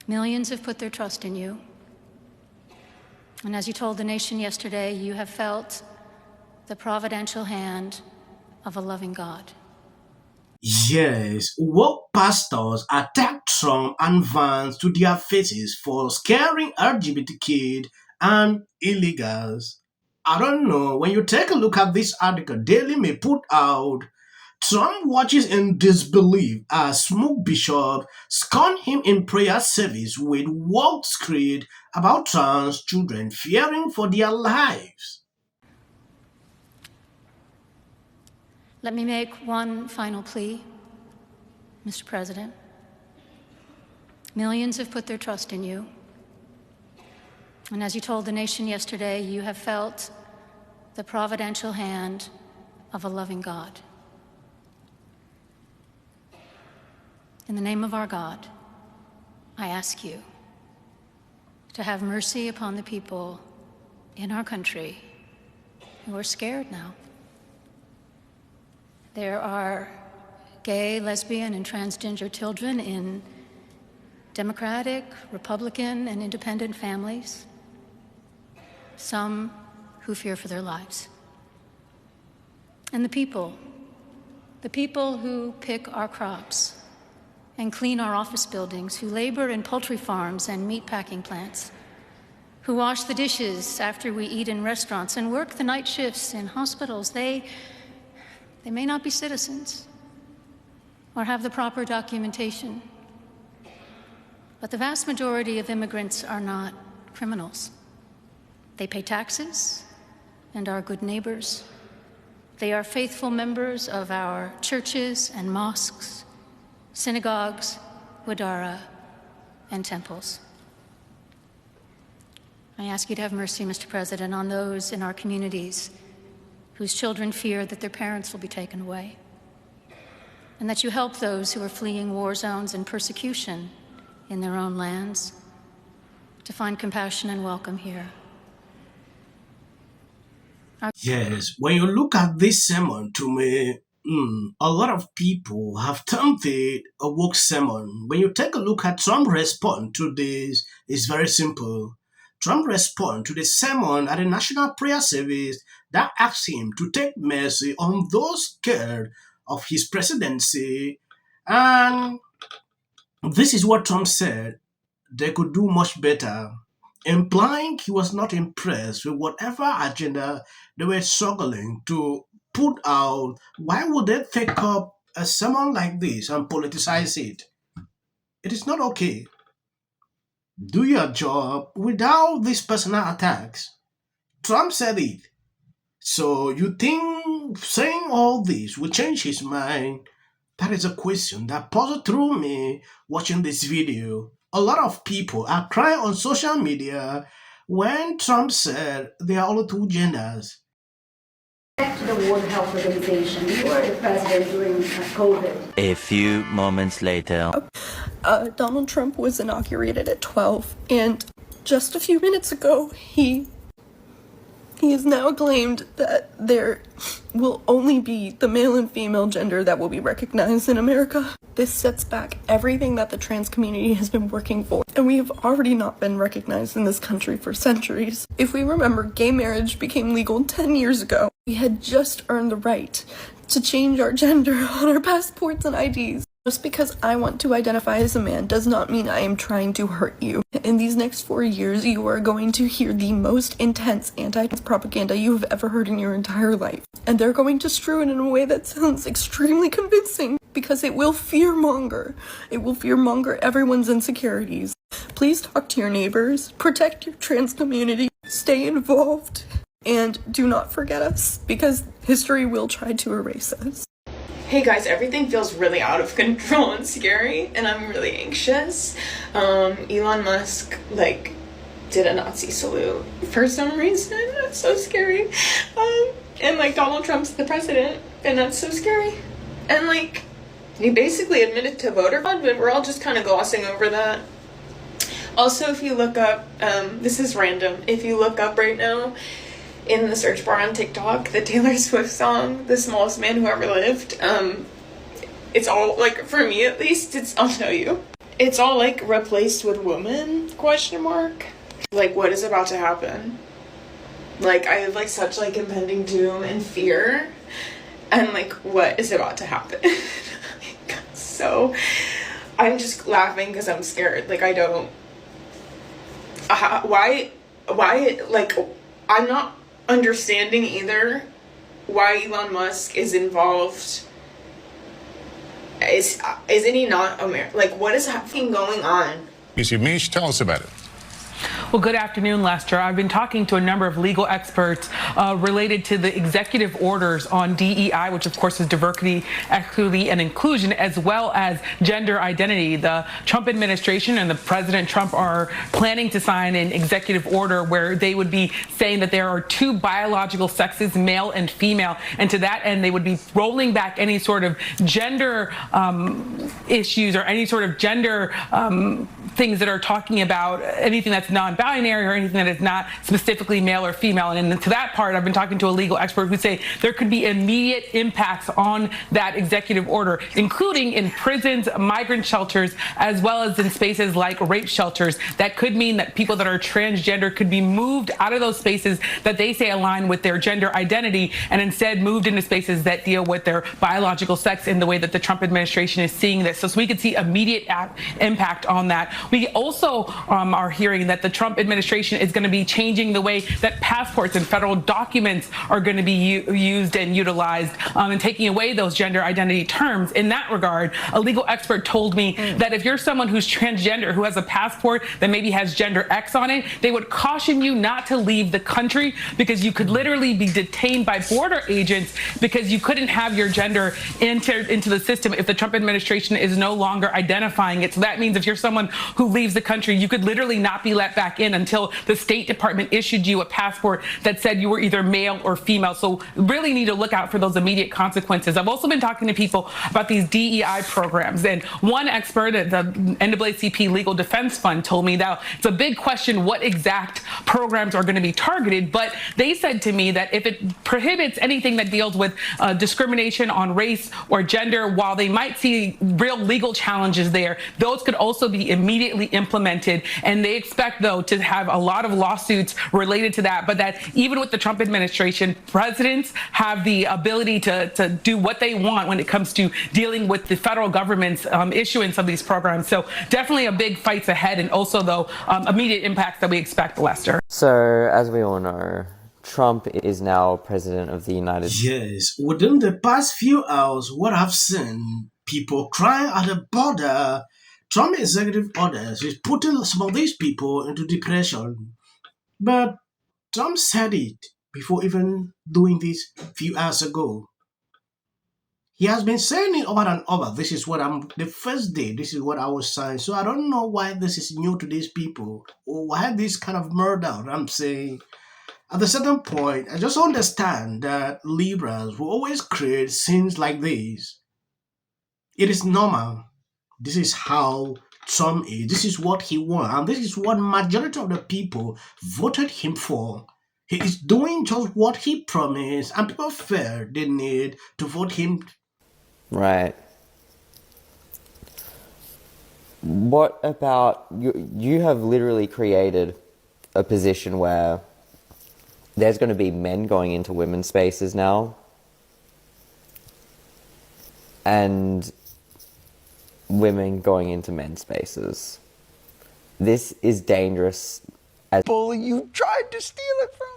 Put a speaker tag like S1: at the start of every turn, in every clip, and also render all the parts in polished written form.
S1: Millions have put their trust in you. And as you told the nation yesterday, you have felt the providential hand of a loving God.
S2: Yes, woke pastors attacked Trump and Vance to their faces for scaring LGBT kids and illegals. I don't know, when you take a look at this article Daily Mail put out, Trump watches in disbelief as Smoke Bishop scorned him in prayer service with woke screed about trans children fearing for their lives.
S1: Let me make one final plea, Mr. President. Millions have put their trust in you. And as you told the nation yesterday, you have felt the providential hand of a loving God. In the name of our God, I ask you to have mercy upon the people in our country who are scared now. There are gay, lesbian, and transgender children in Democratic, Republican, and independent families, some who fear for their lives. And the people who pick our crops and clean our office buildings, who labor in poultry farms and meat packing plants, who wash the dishes after we eat in restaurants and work the night shifts in hospitals, they may not be citizens or have the proper documentation, but the vast majority of immigrants are not criminals. They pay taxes and are good neighbors. They are faithful members of our churches and mosques, synagogues, wadara, and temples. I ask you to have mercy, Mr. President, on those in our communities whose children fear that their parents will be taken away, and that you help those who are fleeing war zones and persecution in their own lands to find compassion and welcome here.
S2: Yes, when you look at this sermon, to me, a lot of people have termed it a woke sermon. When you take a look at Trump's response to this, it's very simple. Trump responded to the sermon at a national prayer service that asked him to take mercy on those scared of his presidency. And this is what Trump said: they could do much better, implying he was not impressed with whatever agenda they were struggling to put out. Why would they take up a sermon like this and politicize it? It is not okay. Do your job without these personal attacks. Trump said it. So you think saying all this will change his mind? That is a question that puzzled through me watching this video. A lot of people are crying on social media when Trump said there are only two genders.
S3: Back to the World Health Organization. You were the president during COVID.
S4: A few moments later.
S5: Donald Trump was inaugurated at 12, and just a few minutes ago, he has now claimed that there will only be the male and female gender that will be recognized in America. This sets back everything that the trans community has been working for, and we have already not been recognized in this country for centuries. If we remember, gay marriage became legal 10 years ago. We had just earned the right to change our gender on our passports and IDs. Just because I want to identify as a man does not mean I am trying to hurt you. In these next 4 years, you are going to hear the most intense anti-trans propaganda you have ever heard in your entire life. And they're going to strew it in a way that sounds extremely convincing, because it will fearmonger. It will fearmonger everyone's insecurities. Please talk to your neighbors, protect your trans community, stay involved, and do not forget us, because history will try to erase us.
S6: Hey guys, everything feels really out of control and scary, and I'm really anxious. Elon Musk, did a Nazi salute for some reason. That's so scary. And Donald Trump's the president, and that's so scary. And he basically admitted to voter fraud, but we're all just kind of glossing over that. Also, if you look up, this is random, if you look up right now, in the search bar on TikTok, the Taylor Swift song, The Smallest Man Who Ever Lived, it's all, for me at least, I'll show you. it's all like replaced with women, question mark. Like, what is about to happen? Like, I have like such like impending doom and fear, and like what is about to happen. So I'm just laughing because I'm scared. Like, I don't why like I'm not understanding either why Elon Musk is involved. Isn't he not American? Like, what is happening going on?
S7: Mish, tell us about it.
S8: Well, good afternoon, Lester. I've been talking to a number of legal experts related to the executive orders on DEI, which of course is diversity, equity, and inclusion, as well as gender identity. The Trump administration and the President Trump are planning to sign an executive order where they would be saying that there are two biological sexes, male and female, and to that end, they would be rolling back any sort of gender issues or any sort of gender things that are talking about anything that's non-binary or anything that is not specifically male or female. And to that part, I've been talking to a legal expert who say there could be immediate impacts on that executive order, including in prisons, migrant shelters, as well as in spaces like rape shelters. That could mean that people that are transgender could be moved out of those spaces that they say align with their gender identity and instead moved into spaces that deal with their biological sex in the way that the Trump administration is seeing this. So we could see immediate impact on that. We also are hearing that the Trump administration is going to be changing the way that passports and federal documents are going to be used and utilized and taking away those gender identity terms. In that regard, a legal expert told me that if you're someone who's transgender, who has a passport that maybe has gender X on it, they would caution you not to leave the country because you could literally be detained by border agents because you couldn't have your gender entered into the system if the Trump administration is no longer identifying it. So that means if you're someone who leaves the country, you could literally not be let back in until the State Department issued you a passport that said you were either male or female. So really need to look out for those immediate consequences. I've also been talking to people about these DEI programs, and one expert at the NAACP Legal Defense Fund told me that it's a big question what exact programs are going to be targeted, but they said to me that if it prohibits anything that deals with discrimination on race or gender, while they might see real legal challenges there, those could also be immediately implemented. And they expect, though, to have a lot of lawsuits related to that, but that even with the Trump administration, presidents have the ability to do what they want when it comes to dealing with the federal government's issuance of these programs. So definitely a big fights ahead, and also, though, immediate impacts that we expect, Lester.
S9: So, as we all know, Trump is now president of the United States.
S2: Yes, within the past few hours, what I've seen, people crying at the border. Trump executive orders is putting some of these people into depression. But Trump said it before even doing this a few hours ago. He has been saying it over and over. This is what the first day, this is what I was saying. So I don't know why this is new to these people or why this kind of murder. I'm saying at a certain point, I just understand that liberals will always create scenes like this. It is normal. This is how Trump is. This is what he wants. And this is what majority of the people voted him for. He is doing just what he promised. And people felt they need to vote him.
S9: Right. What about you? You have literally created a position where there's going to be men going into women's spaces now. And women going into men's spaces. This is dangerous. As
S10: bully you tried to steal it from.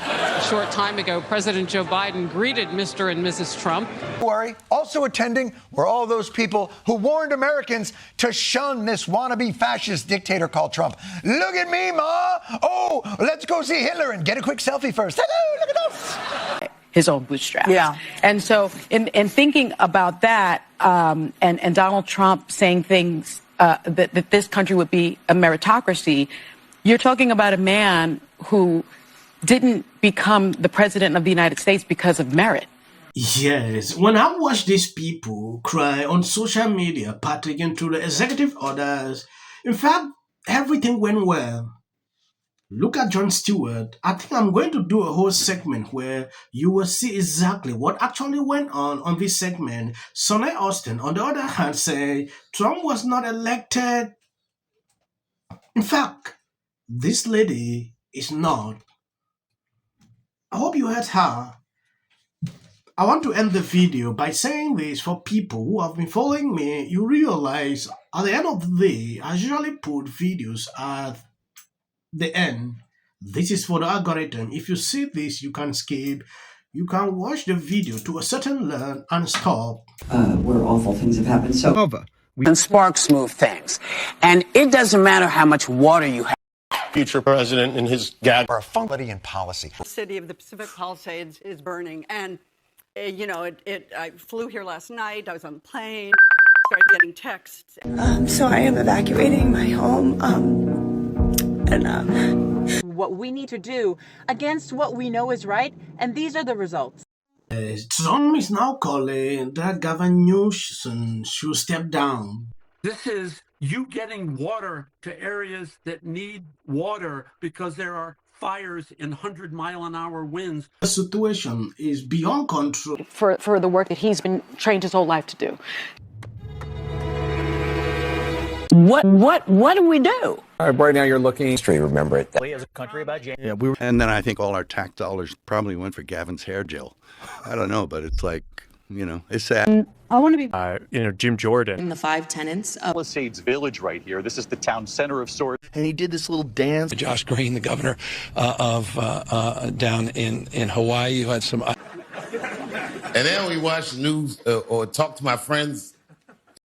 S11: A short time ago, President Joe Biden greeted Mr. and Mrs. Trump.
S10: Don't worry, also attending were all those people who warned Americans to shun this wannabe fascist dictator called Trump. Look at me, Ma! Oh, let's go see Hitler and get a quick selfie first. Hello, look at us!
S12: His own bootstraps. Yeah. And so in thinking about that, and Donald Trump saying things that this country would be a meritocracy, you're talking about a man who didn't become the president of the United States because of merit.
S2: Yes, when I watch these people cry on social media, partaking through the executive orders, in fact, everything went well. Look at Jon Stewart. I think I'm going to do a whole segment where you will see exactly what actually went on this segment. Sonny Austin, on the other hand, say Trump was not elected. In fact, this lady is not. I hope you heard her. I want to end the video by saying this for people who have been following me. You realize at the end of the day, I usually put videos at the end. This is for the algorithm. If you see this, you can skip. You can watch the video to a certain level and stop.
S7: Where awful things have happened. So, and sparks move things. And it doesn't matter how much water you have.
S13: Future president and his gag
S10: Or a funky in policy.
S14: The city of the Pacific Palisades is burning. And, you know, I flew here last night. I was on the plane, started getting texts.
S5: So I am evacuating my home.
S15: What we need to do against what we know is right, and these are the results.
S2: Trump is now calling that Gavin Newsom should step down.
S16: This is you getting water to areas that need water because there are fires in 100-mile-an-hour winds.
S2: The situation is beyond control.
S12: For the work that he's been trained his whole life to do.
S7: What do we do?
S17: Right now you're looking
S18: history, remember it.
S17: as a country about and then I think all our tax dollars probably went for Gavin's hair gel. I don't know, but it's like, you know, it's sad.
S15: I want to be
S19: Jim Jordan.
S20: In the 5 tenants of
S21: Palisades Village right here. This is the town center of sorts.
S22: And he did this little dance.
S23: Josh Green, the governor of down in Hawaii, who had some.
S24: And then we watch news or talk to my friends